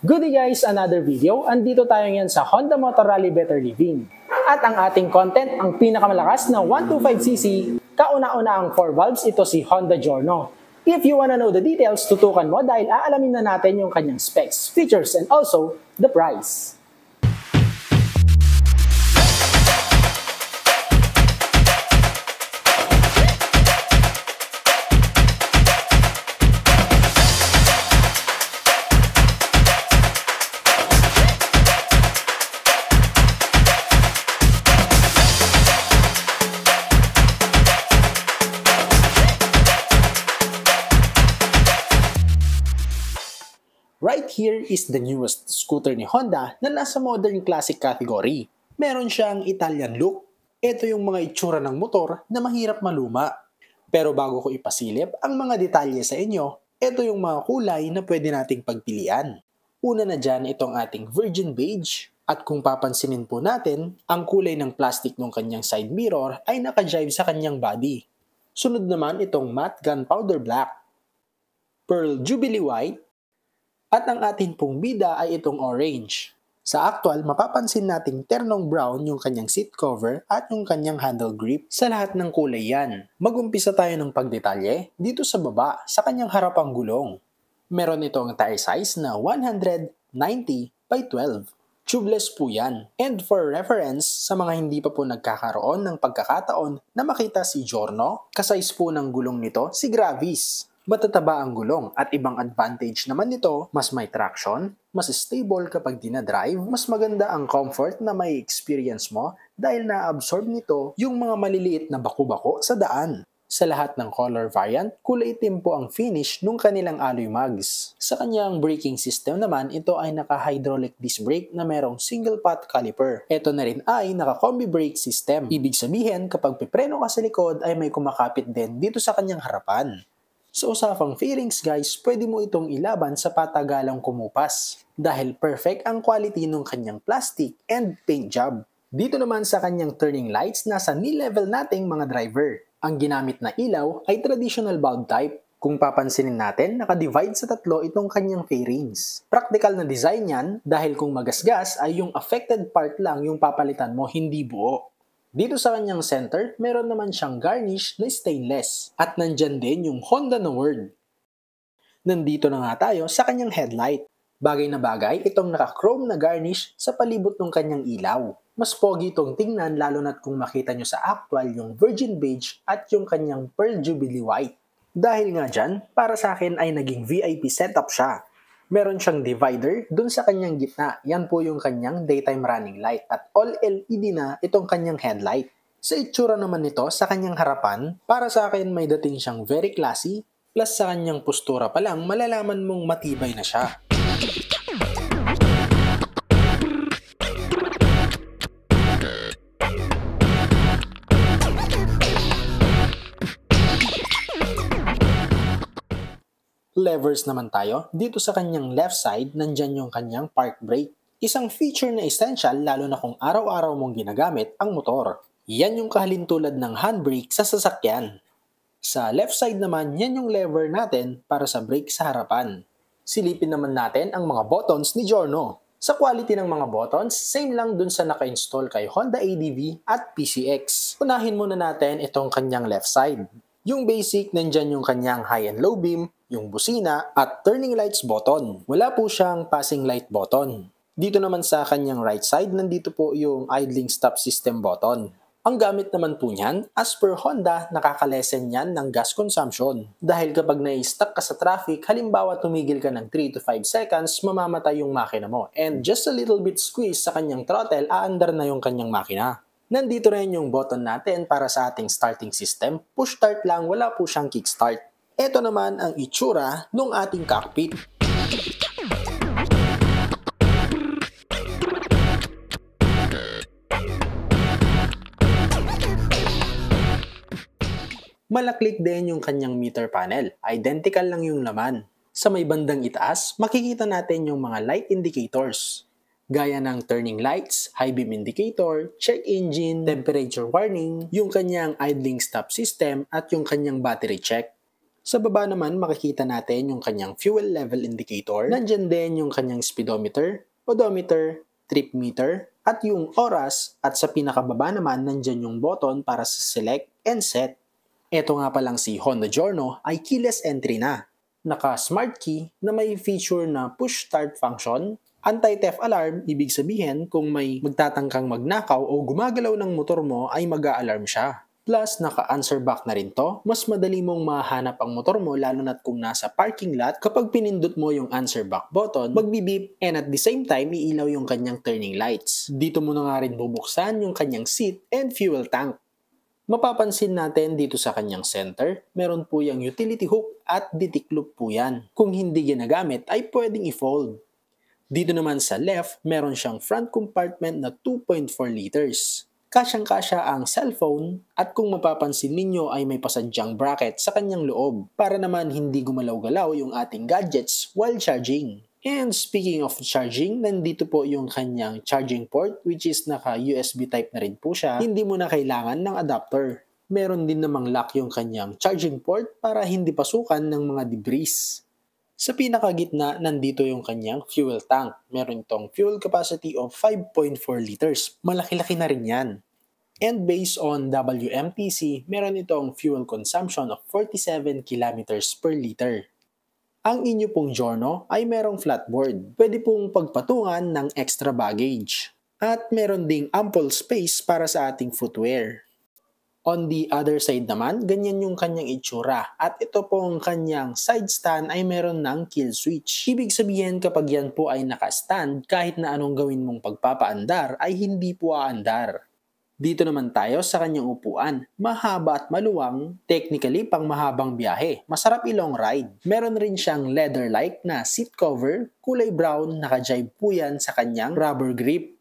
Good day guys, another video. Andito tayo ngayon sa Honda Motor Rally Better Living. At ang ating content, ang pinakamalakas na 125cc, kauna-una ang 4 valves, ito si Honda Giorno. If you wanna know the details, tutukan mo dahil aalamin na natin yung kanyang specs, features, and also the price. Right here is the newest scooter ni Honda na nasa modern classic category. Meron siyang Italian look. Ito yung mga itsura ng motor na mahirap maluma. Pero bago ko ipasilip ang mga detalye sa inyo, ito yung mga kulay na pwede nating pagpilian. Una na dyan itong ating Virgin Beige. At kung papansinin po natin, ang kulay ng plastic ng kanyang side mirror ay naka-jive sa kanyang body. Sunod naman itong Matte Gunpowder Black, Pearl Jubilee White, at ang atin pong bida ay itong orange. Sa actual, mapapansin nating ternong brown yung kanyang seat cover at yung kanyang handle grip. Sa lahat ng kulay yan. Mag-umpisa tayo ng pagdetalye dito sa baba sa kanyang harapang gulong. Meron itong tire size na 190 by 12. Tubeless po yan. And for reference, sa mga hindi pa po nagkakaroon ng pagkakataon na makita si Giorno, kasize po ng gulong nito si Gravis. Matataba ang gulong at ibang advantage naman nito, mas may traction, mas stable kapag dinadrive, mas maganda ang comfort na may experience mo dahil na-absorb nito yung mga maliliit na baku-bako sa daan. Sa lahat ng color variant, kulay itim po ang finish nung kanilang alloy mugs. Sa kanyang braking system naman, ito ay naka-hydraulic disc brake na merong single pot caliper. Ito na rin ay naka-combi brake system. Ibig sabihin, kapag pipreno ka sa likod ay may kumakapit din dito sa kanyang harapan. Sa usapang fairings guys, pwede mo itong ilaban sa patagalang kumupas dahil perfect ang quality ng kanyang plastic and paint job. Dito naman sa kanyang turning lights, nasa knee level nating mga driver. Ang ginamit na ilaw ay traditional bulb type. Kung papansinin natin, nakadivide sa tatlo itong kanyang fairings. Practical na design yan dahil kung magasgas ay yung affected part lang yung papalitan mo, hindi buo. Dito sa kanyang center, meron naman siyang garnish na stainless. At nandyan din yung Honda na word. Nandito na nga tayo sa kanyang headlight. Bagay na bagay itong naka-chrome na garnish sa palibot ng kanyang ilaw. Mas pogi itong tingnan lalo na't kung makita nyo sa actual yung Virgin Beige at yung kanyang Pearl Jubilee White. Dahil nga dyan, para sa akin ay naging VIP setup siya. Meron siyang divider dun sa kanyang gitna. Yan po yung kanyang daytime running light. At all LED na itong kanyang headlight. Sa itsura naman nito sa kanyang harapan, para sa akin may dating siyang very classy. Plus sa kanyang postura pa lang, malalaman mong matibay na siya. Levers naman tayo. Dito sa kanyang left side, nandyan yung kanyang park brake. Isang feature na essential lalo na kung araw-araw mong ginagamit ang motor. Yan yung kahalintulad ng handbrake sa sasakyan. Sa left side naman, yan yung lever natin para sa brake sa harapan. Silipin naman natin ang mga buttons ni Giorno. Sa quality ng mga buttons, same lang dun sa naka-install kay Honda ADV at PCX. Unahin muna natin itong kanyang left side. Yung basic, nandyan yung kanyang high and low beam, yung busina, at turning lights button. Wala po siyang passing light button. Dito naman sa kanyang right side, nandito po yung idling stop system button. Ang gamit naman po niyan, as per Honda, nakakalesen yan ng gas consumption. Dahil kapag na-stuck ka sa traffic, halimbawa tumigil ka ng 3 to 5 seconds, mamamatay yung makina mo. And just a little bit squeeze sa kanyang throttle, aandar na yung kanyang makina. Nandito rin yung button natin para sa ating starting system. Push start lang, wala po siyang kickstart. Ito naman ang itsura ng ating cockpit. Malaklik din yung kanyang meter panel. Identical lang yung laman. Sa may bandang itaas, makikita natin yung mga light indicators. Gaya ng turning lights, high beam indicator, check engine, temperature warning, yung kanyang idling stop system at yung kanyang battery check. Sa baba naman makikita natin yung kanyang fuel level indicator. Nandyan din yung kanyang speedometer, odometer, trip meter, at yung oras, at sa pinakababa naman nandyan yung button para sa select and set. Ito nga palang si Honda Giorno ay keyless entry na. Naka-smart key na may feature na push start function, anti-theft alarm, ibig sabihin kung may magtatangkang magnakaw o gumagalaw ng motor mo ay mag-a-alarm siya. Plus, naka-answer back na rin to. Mas madali mong mahanap ang motor mo lalo na't kung nasa parking lot. Kapag pinindot mo yung answer back button, magbi-beep and at the same time, iilaw yung kanyang turning lights. Dito mo na nga rin bubuksan yung kanyang seat and fuel tank. Mapapansin natin dito sa kanyang center, meron po yung utility hook at detic loop po yan. Kung hindi ginagamit ay pwedeng i-fold. Dito naman sa left, meron siyang front compartment na 2.4 liters. Kasyang-kasya ang cellphone at kung mapapansin ninyo ay may pasadyang bracket sa kanyang loob para naman hindi gumalaw-galaw yung ating gadgets while charging. And speaking of charging, nandito po yung kanyang charging port which is naka-USB type na rin po siya. Hindi mo na kailangan ng adapter. Meron din namang lock yung kanyang charging port para hindi pasukan ng mga debris. Sa pinakagitna, nandito yung kanyang fuel tank. Meron itong fuel capacity of 5.4 liters. Malaki-laki na rin yan. And based on WMTC, meron itong fuel consumption of 47 kilometers per liter. Ang inyo pong Giorno ay merong flatboard. Pwede pong pagpatungan ng extra baggage. At meron ding ample space para sa ating footwear. On the other side naman, ganyan yung kanyang itsura. At ito pong kanyang side stand ay meron ng kill switch. Ibig sabihin kapag yan po ay naka-stand, kahit na anong gawin mong pagpapaandar ay hindi po aandar. Dito naman tayo sa kanyang upuan. Mahaba at maluwang, technically pang mahabang biyahe. Masarap i-long ride. Meron rin siyang leather-like na seat cover, kulay brown, naka-jibe po yan sa kanyang rubber grip.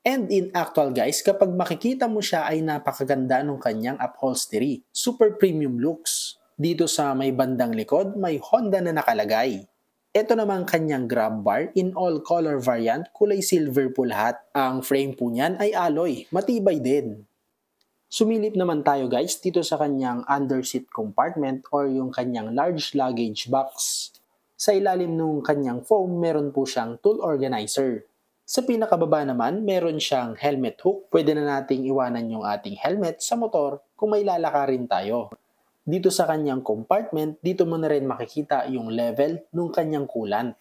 And in actual guys, kapag makikita mo siya ay napakaganda ng kanyang upholstery. Super premium looks. Dito sa may bandang likod, may Honda na nakalagay. Ito naman kanyang grab bar in all color variant, kulay silver po lahat. Ang frame po niyan ay alloy, matibay din. Sumilip naman tayo guys dito sa kanyang underseat compartment or yung kanyang large luggage box. Sa ilalim ng kanyang foam, meron po siyang tool organizer. Sa pinakababa naman, meron siyang helmet hook. Pwede na nating iwanan yung ating helmet sa motor kung may lalakarin tayo. Dito sa kanyang compartment, dito mo na rin makikita yung level ng kanyang coolant.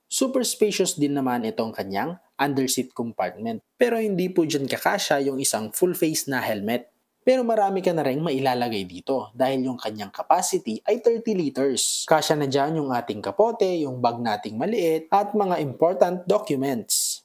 Super spacious din naman itong kanyang underseat compartment. Pero hindi po dyan kakasya yung isang full face na helmet. Pero marami ka na rin mailalagay dito dahil yung kanyang capacity ay 30 liters. Kasya na dyan yung ating kapote, yung bag nating maliit, at mga important documents.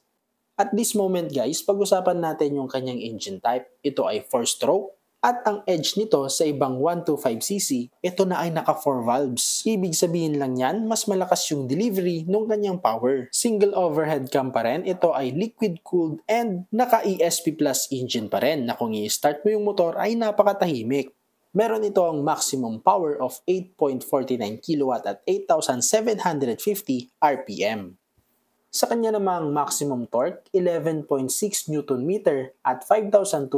At this moment guys, pag-usapan natin yung kanyang engine type. Ito ay 4-stroke. At ang edge nito sa ibang 125cc, ito na ay naka 4 valves. Ibig sabihin lang yan, mas malakas yung delivery ng kanyang power. Single overhead cam pa rin, ito ay liquid cooled and naka ESP Plus engine pa rin na kung i-start mo yung motor ay napakatahimik. Meron ito ang maximum power of 8.49 kW at 8,750 RPM. Sa kanya namang maximum torque, 11.6 Nm at 5,250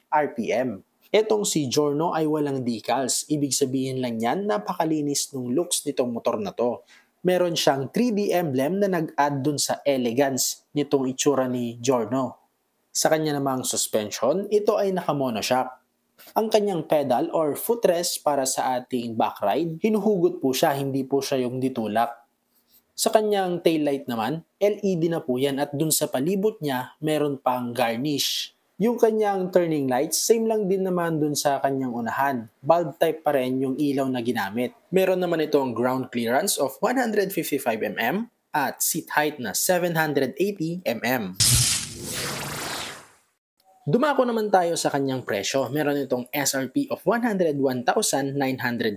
RPM. Etong si Giorno ay walang decals, ibig sabihin lang yan napakalinis ng looks nitong motor na to. Meron siyang 3D emblem na nag-add dun sa elegance nitong itsura ni Giorno. Sa kanya namang suspension, ito ay naka-monoshock. Ang kanyang pedal or footrest para sa ating backride, hinuhugot po siya, hindi po siya yung ditulak. Sa kanyang taillight naman, LED na po yan at dun sa palibot niya, meron pang garnish. Yung kanyang turning lights, same lang din naman dun sa kanyang unahan. Bulb type pa rin yung ilaw na ginamit. Meron naman itong ground clearance of 155mm at seat height na 780mm. Dumako naman tayo sa kanyang presyo. Meron itong SRP of 101,900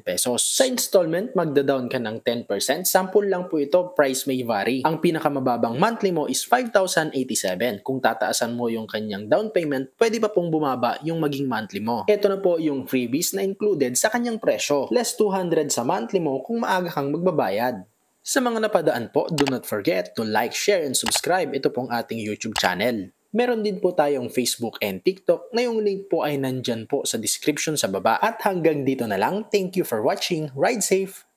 pesos. Sa installment, magda-down ka ng 10%. Sample lang po ito, price may vary. Ang pinakamababang monthly mo is 5,087. Kung tataasan mo yung kanyang down payment, pwede pa pong bumaba yung maging monthly mo. Ito na po yung freebies na included sa kanyang presyo. Less 200 sa monthly mo kung maaga kang magbabayad. Sa mga napadaan po, do not forget to like, share, and subscribe. Ito pong ating YouTube channel. Meron din po tayong Facebook and TikTok na yung link po ay nandyan po sa description sa baba. At hanggang dito na lang. Thank you for watching. Ride safe!